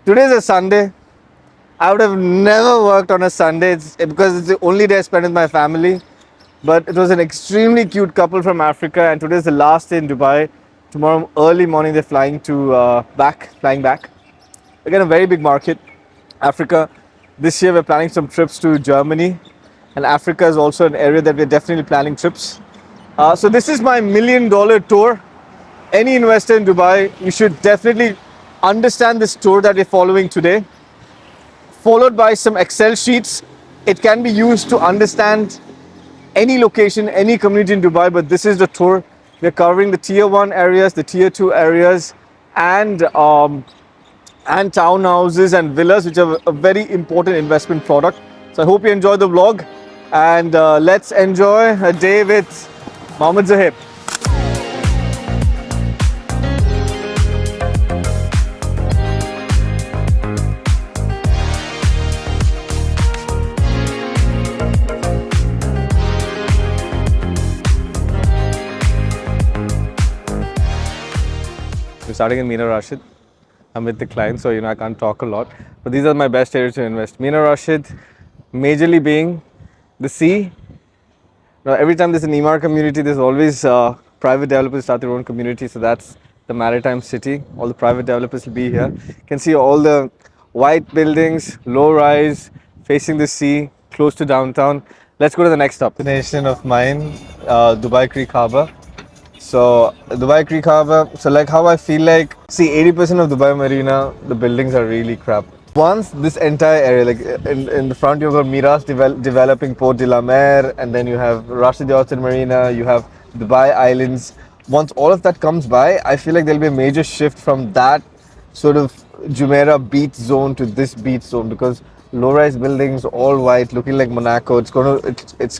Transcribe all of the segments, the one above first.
Today's a Sunday. I would have never worked on a Sunday because it's the only day I spend with my family. But it was an extremely cute couple from Africa, and today's the last day in Dubai. Tomorrow early morning they're flying back. Again, a very big market, Africa. This year we're planning some trips to Germany, and Africa is also an area that we're definitely planning trips. So this is my $1 million tour. Any investor in Dubai, you should definitely understand this tour that we're following today, followed by some Excel sheets. It can be used to understand any location, any community in Dubai, but this is the tour. We're covering the tier 1 areas, the tier 2 areas, and townhouses and villas, which are a very important investment product. So I hope you enjoy the vlog, and let's enjoy a day with Mohammed Zohaib. We're starting in Mina Rashid. I'm with the client, so I can't talk a lot. But these are my best areas to invest. Mina Rashid, majorly being the sea. Now, every time there's an Emaar community, there's always private developers start their own community. So that's the maritime city. All the private developers will be here. You can see all the white buildings, low rise, facing the sea, close to downtown. Let's go to the next stop. Destination of mine, Dubai Creek Harbour. So Dubai Creek Harbour, so like how I feel like, see 80% of Dubai Marina, the buildings are really crap. Once this entire area, like in the front you've got Miras developing Port de la Mer, and then you have Rashid Yachts and Marina, you have Dubai Islands. Once all of that comes by, I feel like there'll be a major shift from that sort of Jumeirah beach zone to this beach zone, because low-rise buildings, all white, looking like Monaco. It's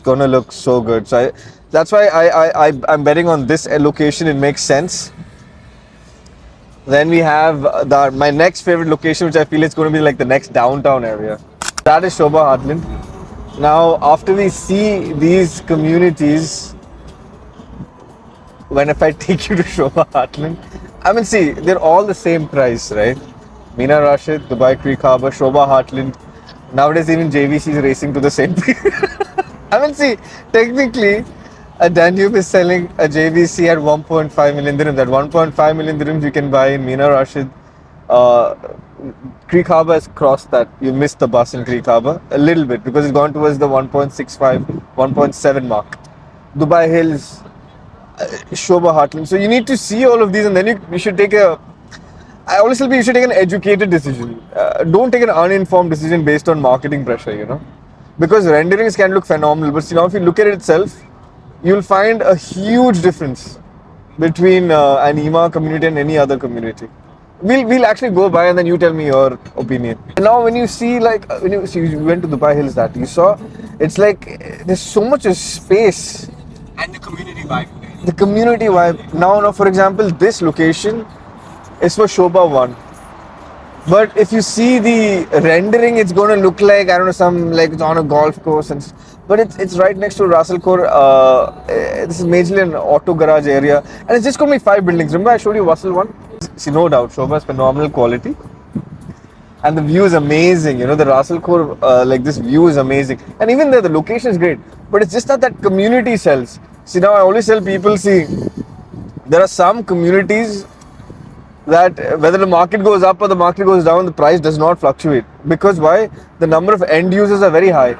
gonna look so good. So that's why I'm betting on this location. It makes sense. Then we have my next favorite location, which I feel is going to be like the next downtown area. That is Shobha Heartland. Now, after we see these communities, if I take you to Shobha Heartland, I mean, see, they're all the same price, right? Mina Rashid, Dubai Creek Harbour, Shobha Heartland. Nowadays, even JVC is racing to the same thing. I mean, see, technically, a Danube is selling a JVC at 1.5 million dirhams. At 1.5 million dirhams, you can buy in Mina Rashid. Creek Harbour has crossed that. You missed the bus in Creek Harbour a little bit because it's gone towards the 1.65, 1.7 mark. Dubai Hills, Shobha Heartland. So you need to see all of these, and then you should take I always tell people you should take an educated decision. Don't take an uninformed decision based on marketing pressure, because renderings can look phenomenal, but if you look at it itself, you'll find a huge difference between an Emaar community and any other community. We'll actually go by and then you tell me your opinion. And now when you see you went to Dubai Hills, that you saw, it's like there's so much space. And the community vibe. The community vibe. Now, for example, this location is for Shobha 1. But if you see the rendering, it's going to look like, I don't know, it's on a golf course. But it's right next to Russell Khor. This is majorly an auto garage area. And it's just going to be 5 buildings. Remember I showed you Russell 1? See, no doubt, Shobha is phenomenal quality. And the view is amazing. The Russell Khor, this view is amazing. And even there, the location is great. But it's just that community sells. See, now I always tell people, there are some communities that whether the market goes up or the market goes down, the price does not fluctuate. Because why? The number of end users are very high.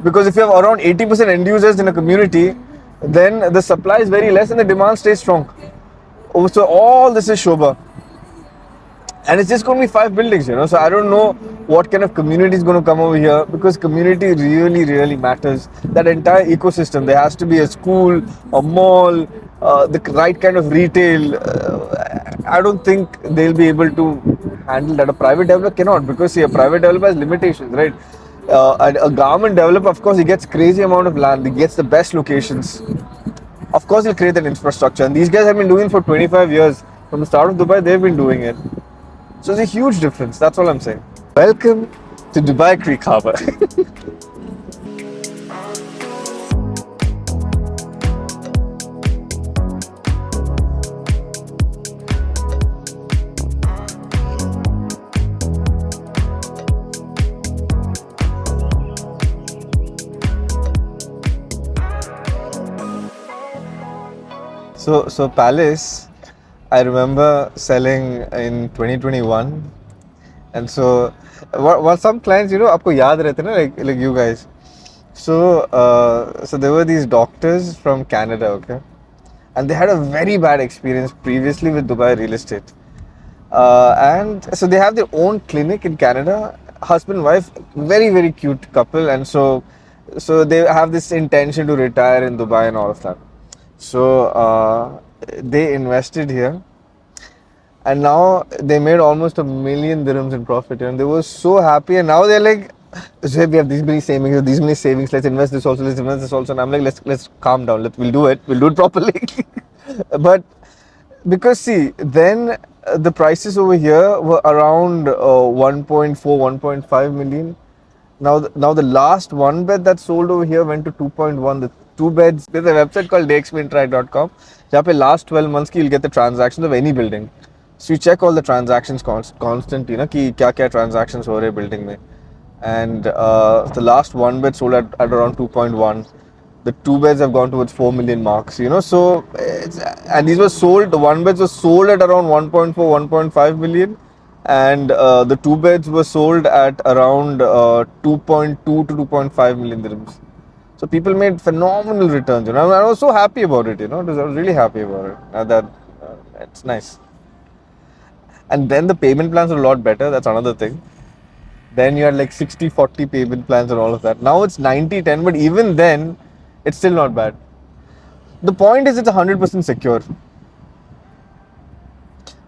Because if you have around 80% end users in a community, then the supply is very less and the demand stays strong. So all this is Shobha. And it's just going to be 5 buildings, So I don't know what kind of community is going to come over here, because community really, really matters. That entire ecosystem, there has to be a school, a mall, the right kind of retail. I don't think they'll be able to handle that. A private developer cannot, because a private developer has limitations, right? A government developer, of course, he gets crazy amount of land. He gets the best locations. Of course, he'll create that infrastructure. And these guys have been doing it for 25 years. From the start of Dubai, they've been doing it. So it's a huge difference. That's all I'm saying. Welcome to Dubai Creek Harbour. So Palace, I remember selling in 2021, and so what some clients, आपको याद रहते ना, like you guys. So there were these doctors from Canada, okay, and they had a very bad experience previously with Dubai real estate. And so they have their own clinic in Canada, husband wife, very very cute couple, and so they have this intention to retire in Dubai and all of that. So they invested here, and now they made almost 1 million dirhams in profit, and they were so happy. And now they're like, so we have these many savings, these many savings. Let's invest this also. Let's invest this also. And I'm like, let's calm down. We'll do it. We'll do it properly. But because see, then the prices over here were around 1.4, 1.5 million. Now the last one bed that sold over here went to 2.1. The two beds. There's a website called dexmintry.com. जहाँ पे last 12 months की you'll get the transactions of any building. So you check all the transactions constantly, ना कि क्या क्या transactions हो रहे building में. And the last one bed sold at around 2.1. The two beds have gone towards 4 million marks, so and these were sold, the one beds were sold at around 1.4, 1.5 million, and the two beds were sold at around 2.2 to 2.5 million dirhams. So people made phenomenal returns, I was so happy about it, I was really happy about it. It's nice. And then the payment plans are a lot better, that's another thing. Then you had like 60-40 payment plans and all of that. Now it's 90-10, but even then, it's still not bad. The point is, it's 100% secure.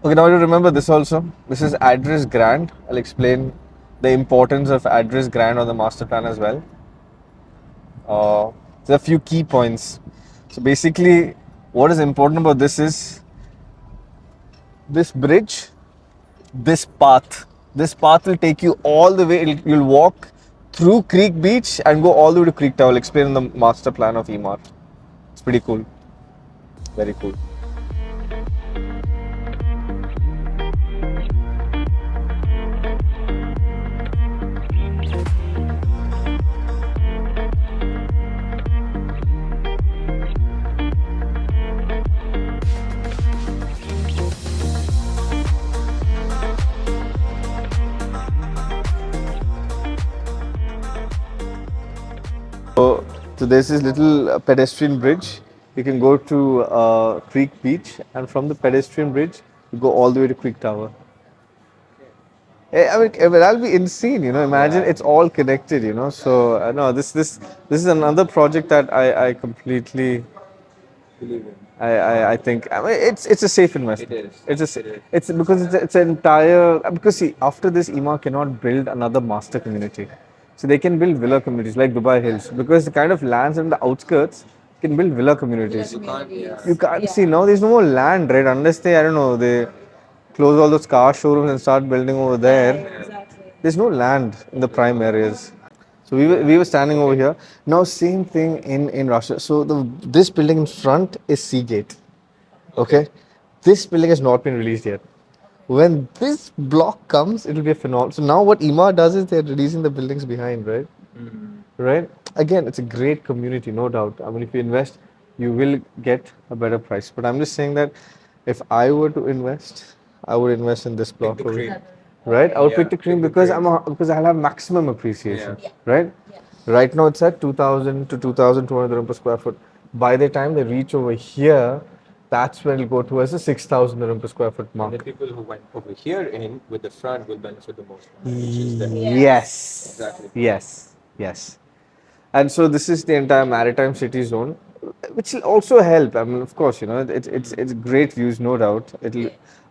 Okay, now you remember this also. This is address grant. I'll explain the importance of address grant on the master plan as well. There are a few key points. So basically, what is important about this is this bridge, this path. This path will take you all the way. You'll walk through Creek Beach and go all the way to Creek Tower. I'll explain in the master plan of Emaar. It's pretty cool. Very cool. So there's this little pedestrian bridge. You can go to Creek Beach, and from the pedestrian bridge, you go all the way to Creek Tower. I mean, that'll be insane, Imagine it's all connected, So no, this is another project that I completely Believe in. I think it's a safe investment. It is. It's because it's an entire, because see, after this Ema cannot build another master community, so they can build villa communities like Dubai Hills, because the kind of lands in the outskirts can build villa communities. You can't see now. There's no more land, right? Unless they, I don't know, they close all those car showrooms and start building over there. Exactly. There's no land in the prime areas. So we were standing over here. Now same thing in Russia. So this building in front is Seagate. Okay. This building has not been released yet. When this block comes, it'll be a phenomenon. So now what EMA does is they're releasing the buildings behind, right? Right? Again, it's a great community, no doubt. I mean, if you invest, you will get a better price. But I'm just saying that if I were to invest, I would invest in this block the over cream. here. Right? I would Yeah, pick the cream pick the because cream. because I'll have maximum appreciation. Yeah. Right? Right now it's at 2,000 to 2,200 dirham per square foot. By the time they reach over here, that's when it'll go towards the 6,000 dirham per square foot And mark. the people who went over here in with the front will benefit the most, which is them. Yes. Exactly. Yes. And so this is the entire maritime city zone, which will also help. I mean, of course, it's great views, no doubt.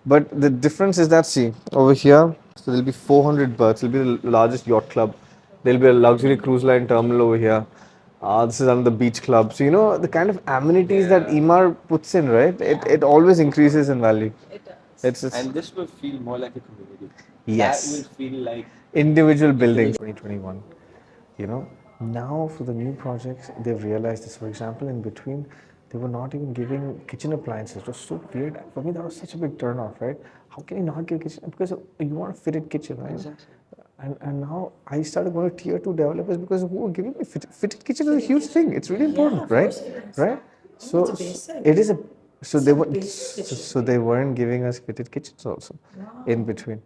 But the difference is that, see, over here, so there'll be 400 berths. It'll be the largest yacht club. There'll be a luxury cruise line terminal over here. This is another beach club. So the kind of amenities that Yeah. Emaar puts in, right? It always increases in value. It does. It's And this will feel more like a community. Yes. That will feel like individual buildings. 2021. Now for the new projects, they've realized this. For example, in between, they were not even giving kitchen appliances. It was so weird. For me, that was such a big turn off, right? How can you not give kitchen? Because you want a fitted kitchen, right? Exactly. And now I started going to tier 2 developers because who are giving me fitted kitchen is a huge thing. It's really important, of right? course it is. Right? So It's a basic. it is a So they were, so they weren't giving us fitted kitchens also in between.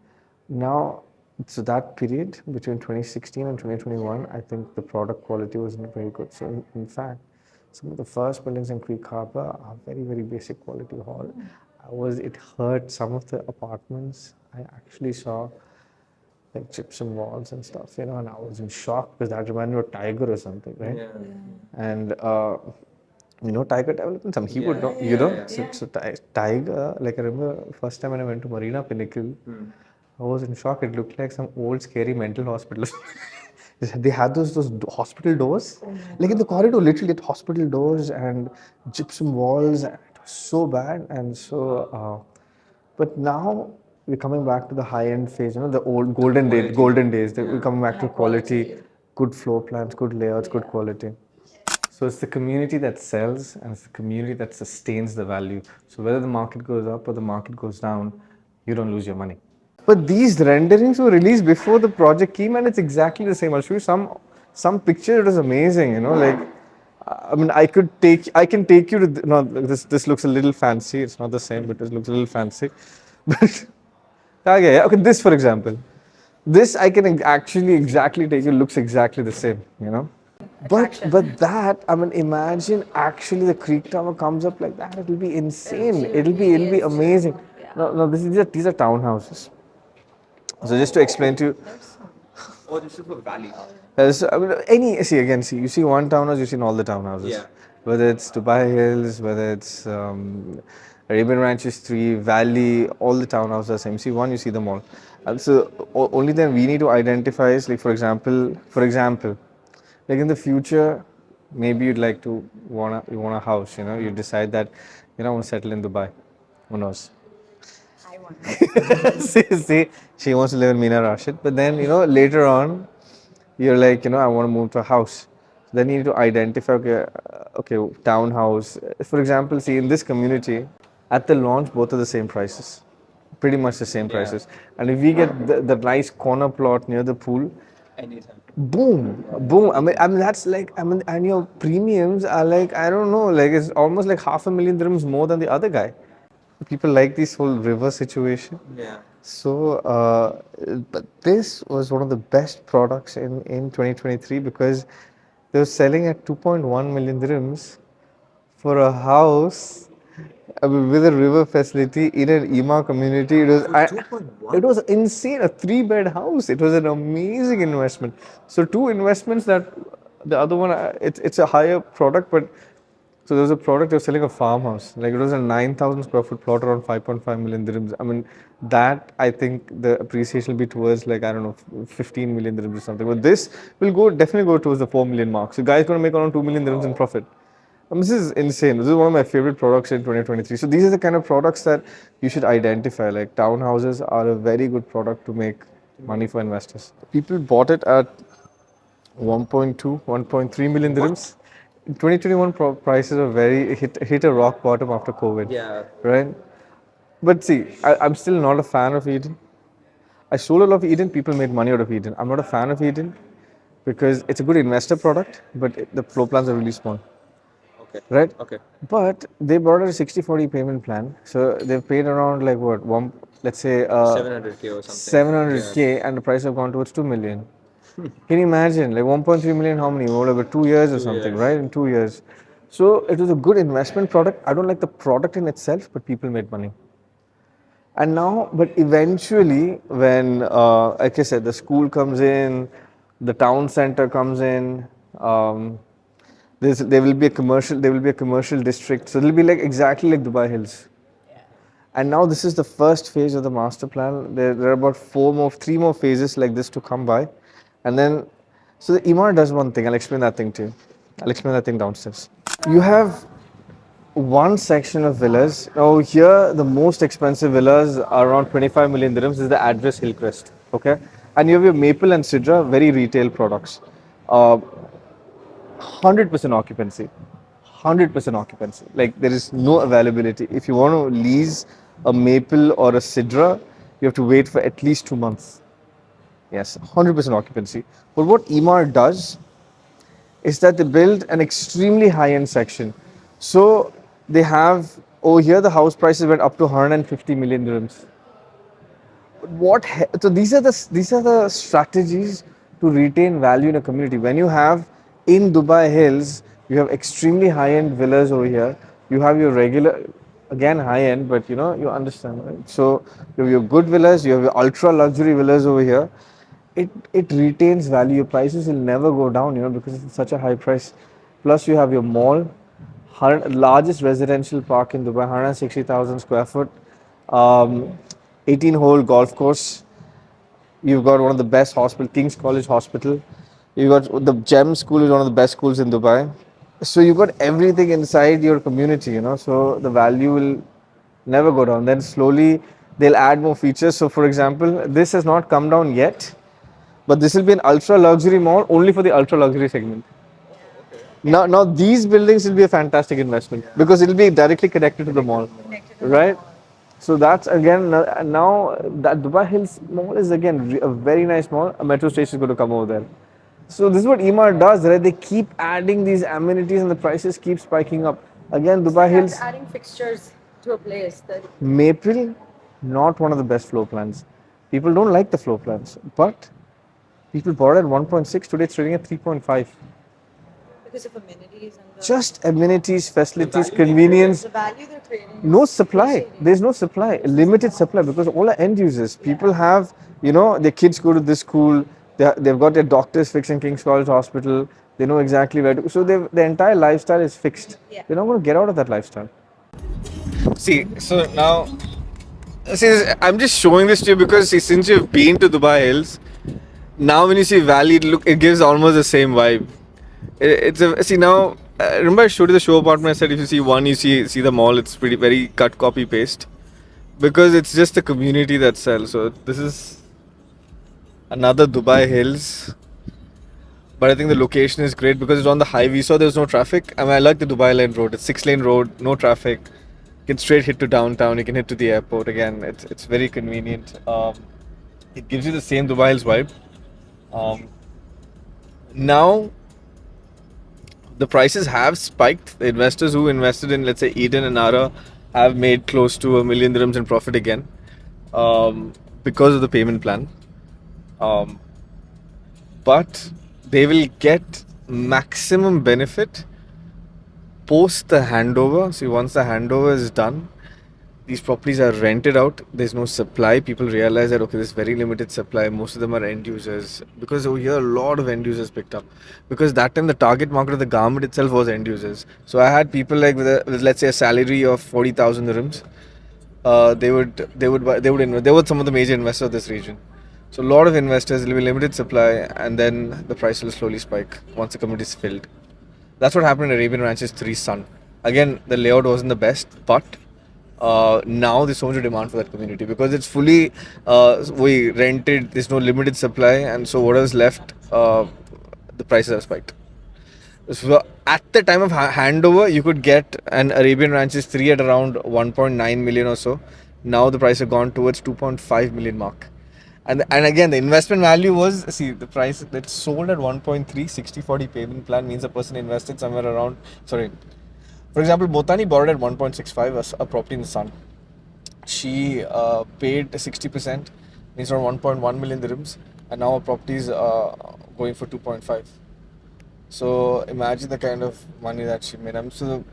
Now, so that period between 2016 and 2021, I think the product quality wasn't very good. So in fact, some of the first buildings in Creek Harbour are very, very basic quality hall. It hurt some of the apartments. I actually saw like gypsum walls and stuff, and I was in shock because that reminded me of Tiger or something, right? Yeah. And Tiger development, some he would know, So Tiger, like I remember first time when I went to Marina Pinnacle, I was in shock. It looked like some old scary mental hospital. They had those hospital doors, like in the corridor, literally at hospital doors and gypsum walls. And it was so bad, and but now we're coming back to the high end phase. The old golden days. That we're coming back to quality, good floor plans, good layouts, good quality. So it's the community that sells and it's the community that sustains the value. So whether the market goes up or the market goes down, you don't lose your money. But these renderings were released before the project came and it's exactly the same. I'll show you some picture. It was amazing, like I mean I can take you to no, this looks a little fancy. It's not the same, but it looks a little fancy. But okay, this for example. This I can actually exactly take you, looks exactly the same, But that, I mean, imagine actually the Creek Tower comes up like that. It'll be insane. It'll be amazing. No, these are townhouses. So just to explain to you, Oh, this is for Valley. I mean, you see one townhouse, you've seen all the townhouses. Yeah. Whether it's Dubai Hills, whether it's Arabian Ranches 3, Valley, all the townhouses are same. You see one, you see them all. And so only then we need to identify is like for example, like in the future, maybe you'd like to you want a house, you decide that I want to settle in Dubai. Who knows? I want. See, she wants to live in Mina Rashid, but then later on, you're like I want to move to a house. Then you need to identify okay, townhouse. For example, see in this community, at the launch, both are the same prices, pretty much the same prices. And if we get the nice corner plot near the pool, Anytime. boom. I mean that's like and your premiums are like I don't know, like it's almost like 500,000 dirhams more than the other guy. People like this whole river situation. Yeah. So, but this was one of the best products in 2023 because they were selling at 2.1 million dirhams for a house with a river facility in an IMA community. It was insane. A 3-bed house. It was an amazing investment. So two investments that the other one, it's a higher product, but so there was a product they were selling a farmhouse. Like it was a 9,000 square foot plot around 5.5 million dirhams. I mean, that I think the appreciation will be towards like I don't know 15 million dirhams or something. But this will definitely go towards the 4 million mark. So guys going to make around 2 million dirhams in profit. This is insane. This is one of my favorite products in 2023. So these are the kind of products that you should identify. Like townhouses are a very good product to make money for investors. People bought it at 1.2, 1.3 million dirhams. 2021 prices are hit a rock bottom after COVID. Yeah. Right? But see, I'm still not a fan of Eden. I sold a lot of Eden. People made money out of Eden. I'm not a fan of Eden because it's a good investor product, but the floor plans are really small. Okay. Right? Okay. But they brought out a 60/40 payment plan. So they've paid around like what? Let's say 700K or something. 700K and the price have gone towards 2 million. Can you imagine? Like 1.3 million, how many? Over 2 years or something, years. right? In 2 years. So it was a good investment product. I don't like the product in itself, but people made money. And now, but eventually, when, like I said, the school comes in, the town center comes in, there will be a commercial district. So it'll be like exactly like Dubai Hills. And now this is the first phase of the master plan. There are about three more phases like this to come by. And then, so the Imar does one thing. I'll explain that thing to you. I'll explain that thing downstairs. You have one section of villas. Now here, the most expensive villas are around 25 million dirhams. This is the address Hillcrest. Okay. And you have your Maple and Sidra, very retail products. 100% occupancy. 100% occupancy. Like there is no availability. If you want to lease a Maple or a Sidra, you have to wait for at least 2 months. Yes, 100% occupancy. But what Emaar does is that they build an extremely high-end section. So they have over here the house prices went up to 150 million dirhams. So these are the strategies to retain value in a community. When you have in Dubai Hills, you have extremely high-end villas over here. You have your regular, again high-end, but you understand, right? So you have your good villas, you have your ultra luxury villas over here. It retains value. Your prices will never go down, because it's such a high price. Plus you have your mall, largest residential park in Dubai, 160,000 square foot, 18-hole golf course. You've got one of the best hospital, King's College Hospital. You've got the GEM school is one of the best schools in Dubai. So you've got everything inside your community, so the value will never go down. Then slowly they'll add more features. So for example, this has not come down yet, but this will be an ultra luxury mall only for the ultra luxury segment. Now these buildings will be a fantastic investment because it will be directly connected to the mall, right? So that's again now that Dubai Hills Mall is again a very nice mall. A metro station is going to come over there. So this is what Emaar does, right? They keep adding these amenities and the prices keep spiking up. Again, Dubai Hills. Adding fixtures to a place that. Maple, not one of the best floor plans. People don't like the floor plans, but people bought it at 1.6. Today it's trading at 3.5. Because of amenities and Just amenities, facilities, convenience. the value they're creating. No supply. There's no supply. Limited supply because all are end users. People have, their kids go to this school. They've got their doctors fixed in King's College Hospital. They know exactly where to. So their entire lifestyle is fixed. Yeah. They're not going to get out of that lifestyle. See, so now, I'm just showing this to you because since you've been to Dubai Hills, now when you see Valley, it gives almost the same vibe. Remember I showed you the show apartment. I said if you see one, you see the mall. It's pretty very cut, copy, paste, because it's just the community that sells. So this is another Dubai Hills, but I think the location is great because it's on the highway. So there's no traffic. I mean, I like the Dubai Lane road. It's 6-lane road, no traffic. You can straight hit to downtown. You can hit to the airport. Again, it's very convenient. It gives you the same Dubai Hills vibe. Now the prices have spiked. The investors who invested in, let's say, Eden and Ara have made close to 1 million dirhams in profit again because of the payment plan. But they will get maximum benefit post the handover. See, once the handover is done, these properties are rented out. There's no supply. People realize that, okay, there's very limited supply. Most of them are end users. Because over here, a lot of end users picked up. Because that time, the target market of the garment itself was end users. So I had people like with let's say, a salary of 40,000 dirhams. They would invest. They were some of the major investors of this region. So a lot of investors, will be limited supply, and then the price will slowly spike once the community is filled. That's what happened in Arabian Ranches 3 Sun. Again, the layout wasn't the best, but now there's so much demand for that community because it's fully we rented. There's no limited supply, and so whatever's left, the prices have spiked. So at the time of handover, you could get an Arabian Ranches 3 at around 1.9 million or so. Now the price has gone towards 2.5 million mark. And again, the investment value was, the price that sold at 1.3, 60-40 payment plan means a person invested somewhere around, for example, Botani bought it at 1.65, a property in the Sun. She paid 60%, means around 1.1 million dirhams, and now her property is going for 2.5. So imagine the kind of money that she made. So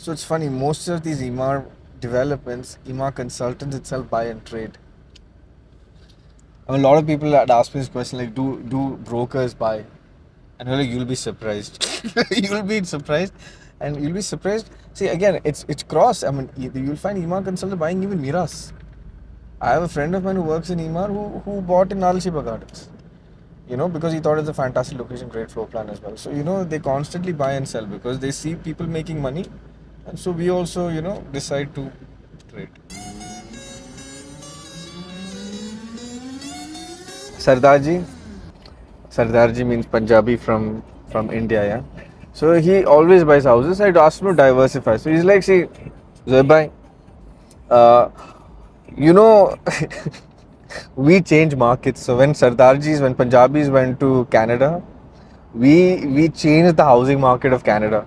it's funny, most of these Emaar developments, Emaar consultants itself buy and trade. I mean, a lot of people had asked me this question, like, do brokers buy? And you'll be surprised. You'll be surprised. See, again, it's cross. I mean, you'll find Emaar consultant buying even Miras. I have a friend of mine who works in Emaar who bought in Al Shiba Gardens. Because he thought it's a fantastic location, great floor plan as well. So, they constantly buy and sell because they see people making money. And so we also, decide to trade. Sardarji means Punjabi from India, yeah. So he always buys houses. I asked him to diversify. So he's like, see, Zohaib, we change markets. So when Punjabis went to Canada, we changed the housing market of Canada.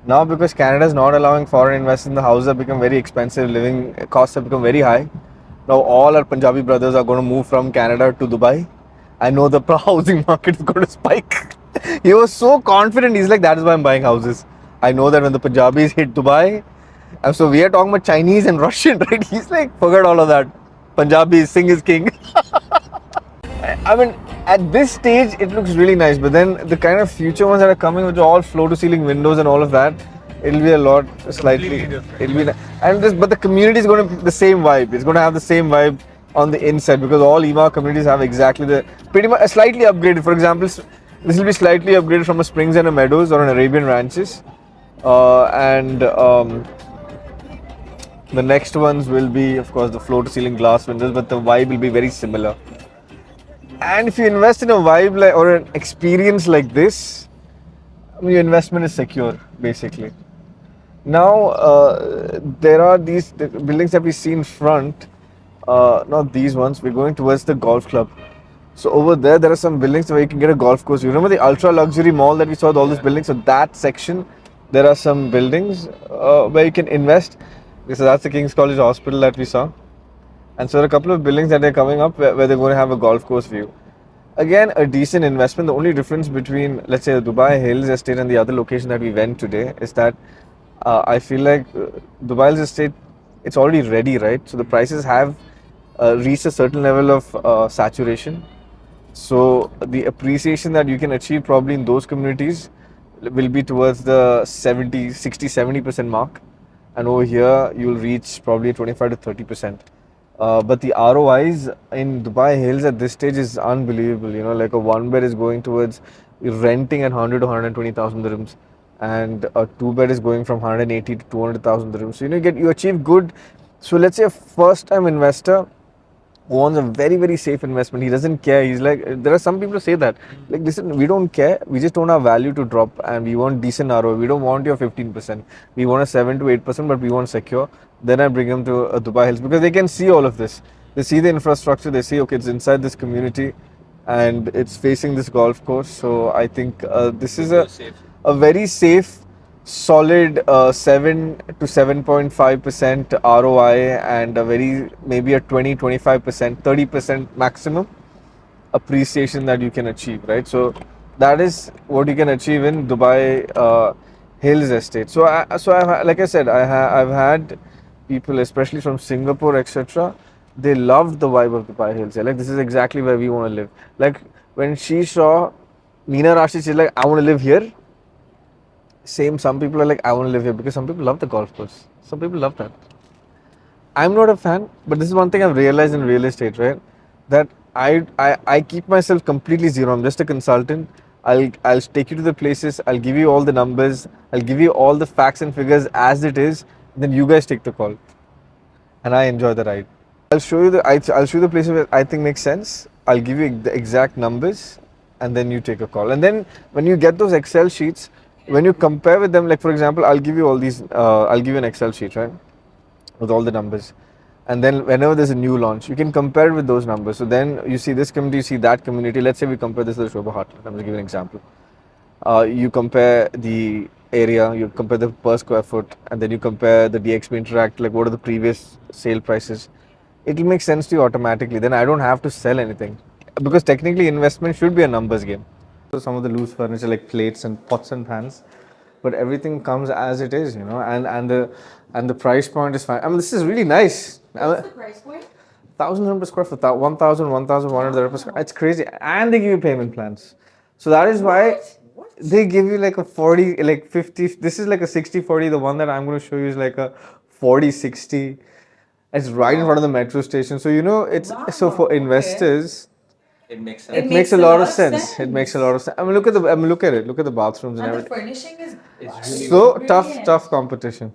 Now because Canada is not allowing foreign investors, the houses have become very expensive. Living costs have become very high. Now all our Punjabi brothers are going to move from Canada to Dubai. I know the housing market is going to spike. He was so confident. He's like, that is why I'm buying houses. I know that when the Punjabis hit Dubai, and so we are talking about Chinese and Russian, right? He's like, forget all of that. Punjabis, Singh is king. I mean, at this stage, it looks really nice. But then the kind of future ones that are coming, which are all floor-to-ceiling windows and all of that, it'll be a lot slightly. It'll be, and this, but the community is going to be the same vibe. It's going to have the same vibe on the inside because all EMA communities have exactly the pretty much slightly upgraded. For example, this will be slightly upgraded from a Springs and a Meadows or an Arabian Ranches, and the next ones will be, of course, the floor-to-ceiling glass windows, but the vibe will be very similar. And if you invest in a vibe like, or an experience like this, your investment is secure, basically. Now, there are these buildings that we see in front, not these ones, we're going towards the golf club. So over there are some buildings where you can get a golf course. You remember the ultra luxury mall that we saw, all these buildings? So that section, there are some buildings where you can invest. So that's the King's College Hospital that we saw. And so there are a couple of buildings that are coming up where they're going to have a golf course view. Again, a decent investment. The only difference between, let's say, the Dubai Hills Estate and the other location that we went today is that I feel like Dubai Hills Estate, it's already ready, right? So the prices have reached a certain level of saturation. So the appreciation that you can achieve probably in those communities will be towards the 70, 60, 70% mark. And over here, you'll reach probably 25 to 30%. But the ROIs in Dubai Hills at this stage is unbelievable. You know, like a one bed is going towards renting at 100 to 120,000 dirhams, and a two bed is going from 180 to 200,000 dirhams. So you achieve good. So let's say a first time investor wants a very very safe investment. He doesn't care. He's like, there are some people who say that, like, listen, we don't care. We just don't have value to drop, and we want decent ROI. We don't want your 15%. We want a 7 to 8%, but we want secure. Then I bring them to Dubai Hills because they can see all of this. They see the infrastructure. They see, okay, it's inside this community, and it's facing this golf course. So I think this is a very safe, solid 7 to 7.5% ROI and a very maybe a 20, 25%, 30% maximum appreciation that you can achieve, right? So that is what you can achieve in Dubai Hills Estate. So like I said, I've had people, especially from Singapore, etc. They loved the vibe of Dubai Hills. They're like, this is exactly where we want to live. Like when she saw Mina Rashid, she's like, I want to live here. Same, some people are like, I want to live here because some people love the golf course. Some people love that. I'm not a fan, but this is one thing I've realized in real estate, right? That I keep myself completely zero. I'm just a consultant. I'll take you to the places. I'll give you all the numbers. I'll give you all the facts and figures as it is. Then you guys take the call, and I enjoy the ride. I'll show you the places where I think makes sense. I'll give you the exact numbers, and then you take a call. And then when you get those Excel sheets, when you compare with them, like for example, I'll give you all these. I'll give you an Excel sheet, right, with all the numbers. And then whenever there's a new launch, you can compare it with those numbers. So then you see this community, you see that community. Let's say we compare this to the Shobha Heartland. I'm just giving an example. You compare the area, you compare the per square foot, and then you compare the DXP Interact, like what are the previous sale prices. It will make sense to you automatically. Then I don't have to sell anything. Because technically investment should be a numbers game. So some of the loose furniture like plates and pots and pans, but everything comes as it is, you know, and the price point is fine. I mean, this is really nice. What's the price point? 1,000 per square foot, 1,000, 1,100 per square. It's crazy, and they give you payment plans. So that is why they give you like a 40, like 50. This is like a 60-40. The one that I'm going to show you is like a 40-60. It's right in front of the metro station. So you know, it's so for investors. It makes sense. It makes a lot of sense. It makes a lot of sense. I mean, look at it. Look at the bathrooms and And the everything. furnishing is It's So tough competition.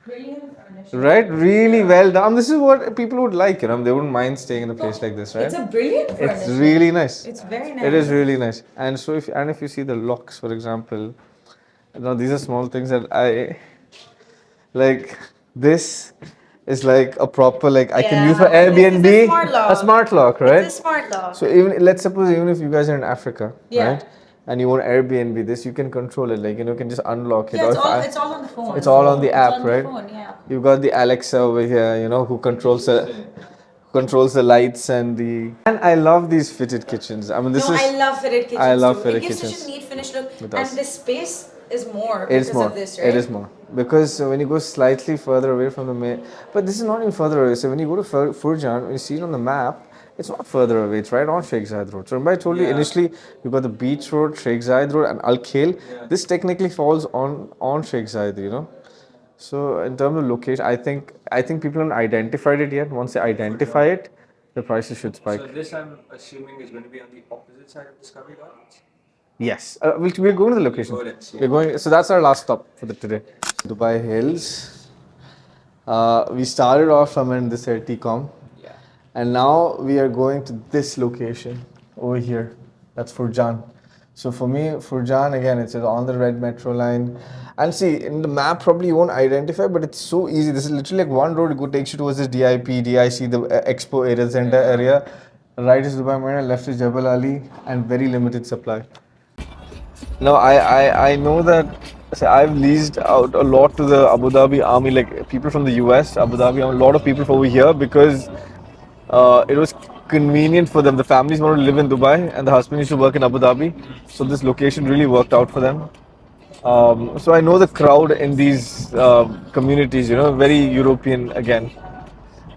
brilliant furnishing. Right? Really well done. This is what people would like, you know. They wouldn't mind staying in a place like this, right? It's a brilliant It's furnishing. really nice. It's very nice. It is really nice. And so if you see the locks, for example, you know, these are small things that I like. This is like a proper, like I can use for Yeah, this is a Airbnb, smart lock. a smart lock, right? It's a smart lock. So let's suppose even if you guys are in Africa, Yeah. right? and you want Airbnb this, you can control it. Like, you can just unlock it. Yeah, Or it's if I- all on the phone. It's all on the app, It's on right? the phone, yeah. You've got the Alexa over here, who controls the lights and the. And I love these fitted kitchens. I mean, this No, is. I love fitted kitchens I love too. fitted It gives such kitchens. a neat finished look, It does. and the space is more It is because more. of this, right? It is more because when you go slightly further away from the main, but this is not even further away. So when you go to Forjan, when you see it on the map, it's not further away. It's right on Sheikh Zayed Road. So remember I told you initially you got the Beach Road, Sheikh Zayed Road, and Al Khail. This technically falls on Sheikh Zayed. So in terms of location, I think people haven't identified it yet. Once they identify it, the prices should spike. So this, I'm assuming, is going to be on the opposite side of Discovery Gardens. Yes, we're going to the location. We're going. So that's our last stop for the today. Dubai Hills. We started off somewhere in this area, Tcom, Yeah. and now we are going to this location over here. That's Forjan. So for me, Forjan again, it's on the red metro line. And see, in the map probably you won't identify, but it's so easy. This is literally like one road. It takes you towards this DIP, DIC, the Expo area, center area. Right is Dubai Marina, left is Jebel Ali, and very limited supply. No, I know that. See, I've leased out a lot to the Abu Dhabi Army, like people from the US, Abu Dhabi, a lot of people from over here because it was convenient for them. The families wanted to live in Dubai and the husband used to work in Abu Dhabi. So this location really worked out for them. So I know the crowd in these communities, very European again.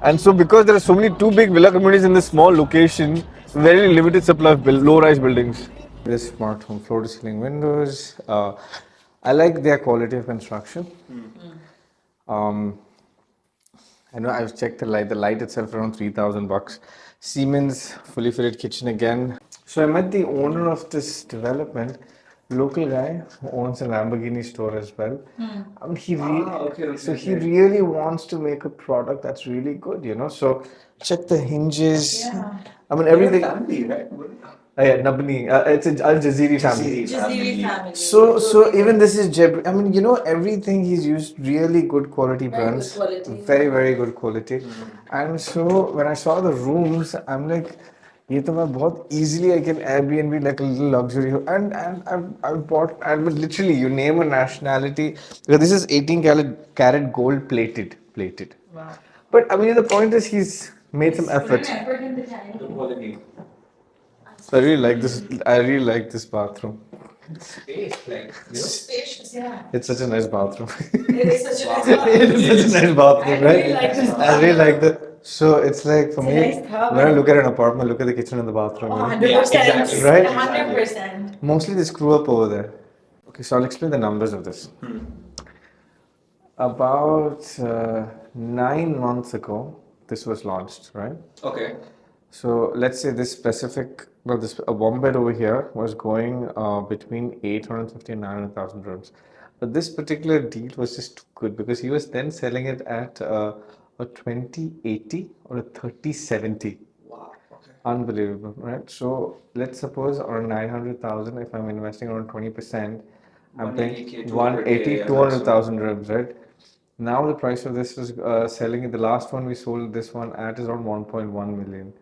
And so because there are so many too big villa communities in this small location, very limited supply of low-rise buildings. This smart home floor-to-ceiling windows. I like their quality of construction. I know I've checked the light. The light itself around $3,000. Siemens fully fitted kitchen again. So I met the owner of this development, local guy who owns a Lamborghini store as well. So he really wants to make a product that's really good. So check the hinges. Yeah. I mean everything. Family, right? Yeah, Nabni. It's an Al Jazeera family. Jaziri family. So even this is I mean, everything he's used really good quality Very brands. good quality. Very, very good quality. And so when I saw the rooms, I'm like, ये तो मैं बहुत easily I can Airbnb like a little luxury and I've bought and literally you name a nationality because this is 18 carat gold plated. Wow. But I mean the point is he's made some effort. Effort in the time. The quality. So I really like this bathroom. Space, like, Spacious, yeah. It's such a nice bathroom. It is such a nice one. It is such a nice bathroom, I right? really like this I really like the. So it's like for It's a me, nice tub. when I look at an apartment, look at the kitchen and the bathroom. Oh, right? 100%. Yeah, exactly. Right? 100%. Mostly they screw up over there. Okay, so I'll explain the numbers of this. About 9 months ago, this was launched, right? Okay. So let's say this specific, a one bed over here was going between 850 and 900,000 dirhams. But this particular deal was just too good because he was then selling it at a 2080 or a 3070. Wow. Okay. Unbelievable, right? So let's suppose on 900,000, if I'm investing around 20%, I'm paying 180K, 180, 200K, 200,000 dirhams, right? Now the price of this is selling it. The last one we sold this one at is around 1.1 million.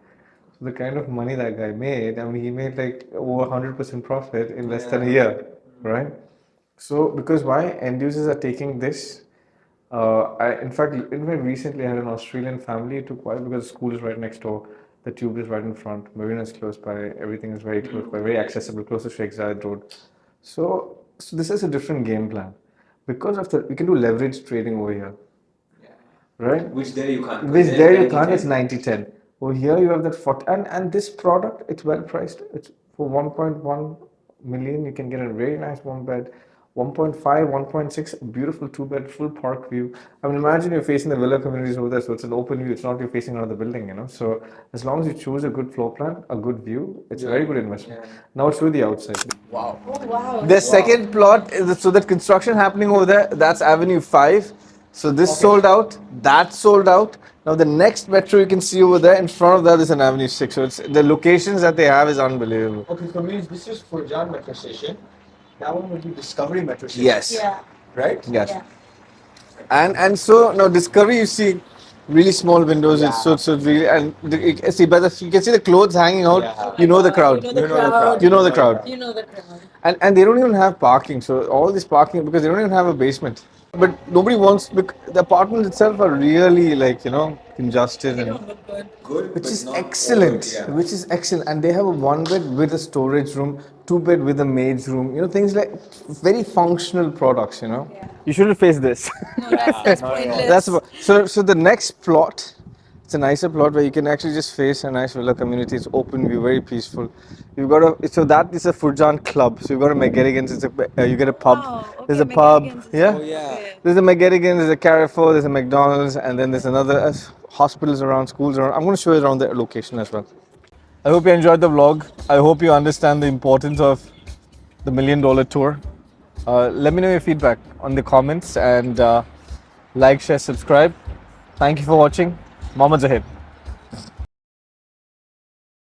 So the kind of money that guy made, I mean, he made like over 100% profit in less than a year, right? So because why end users are taking this? In fact, recently I had an Australian family. It took a while because the school is right next door. The tube is right in front. Marina is close by. Everything is very close by, very accessible, close to Sheikh Zayed Road. So this is a different game plan. Because of we can do leverage trading over here, right? Which there you can't. Which there you can't. It's 90-10. Over here you have that 40, and this product it's well priced. It's for 1.1 million. You can get a very nice one bed. 1.5, 1.6, beautiful two bed, full park view. I mean, imagine you're facing the villa communities over there, so it's an open view. It's not you're facing another building. So as long as you choose a good floor plan, a good view, it's a very good investment. Now show the outside. Wow. Oh, wow. The second plot is so that construction happening over there. That's Avenue 5. So this sold out. That sold out. Now the next metro you can see over there in front of that is an Avenue 6. So it's the locations that they have is unbelievable. Okay, so means this is Forjan metro station. That one would be Discovery metro station. Yes. Yeah. Right? Yes. Yeah. And so now Discovery, you see, really small windows. Yeah. It's really and you can see the clothes hanging out. Yeah. You know the crowd. You know the crowd. You know the crowd. You know the crowd. And they don't even have parking. So all this parking because they don't even have a basement. But nobody wants the apartments itself are really like congested They and don't look good. Good, which but is not excellent. over, yeah. Which is excellent. And they have a 1 bed with a storage room, 2 bed with a maid's room. Things like very functional products. Yeah. You shouldn't face this. No, that's not at all. pointless. That's so the next plot. It's a nicer plot where you can actually just face a nice villa community. It's open view, very peaceful. You've got that is a Forjan club. So you've got a McGarrigan's. You get a pub. Oh, okay, There's a pub. McGarrigan's is Yeah. Oh, yeah. okay. There's a McGarrigan, there's a Carrefour, there's a McDonald's, and then there's another hospitals around, schools around. I'm going to show you around the location as well. I hope you enjoyed the vlog. I hope you understand the importance of the $1 million tour. Let me know your feedback on the comments and like, share, subscribe. Thank you for watching. Mohammed Zohaib.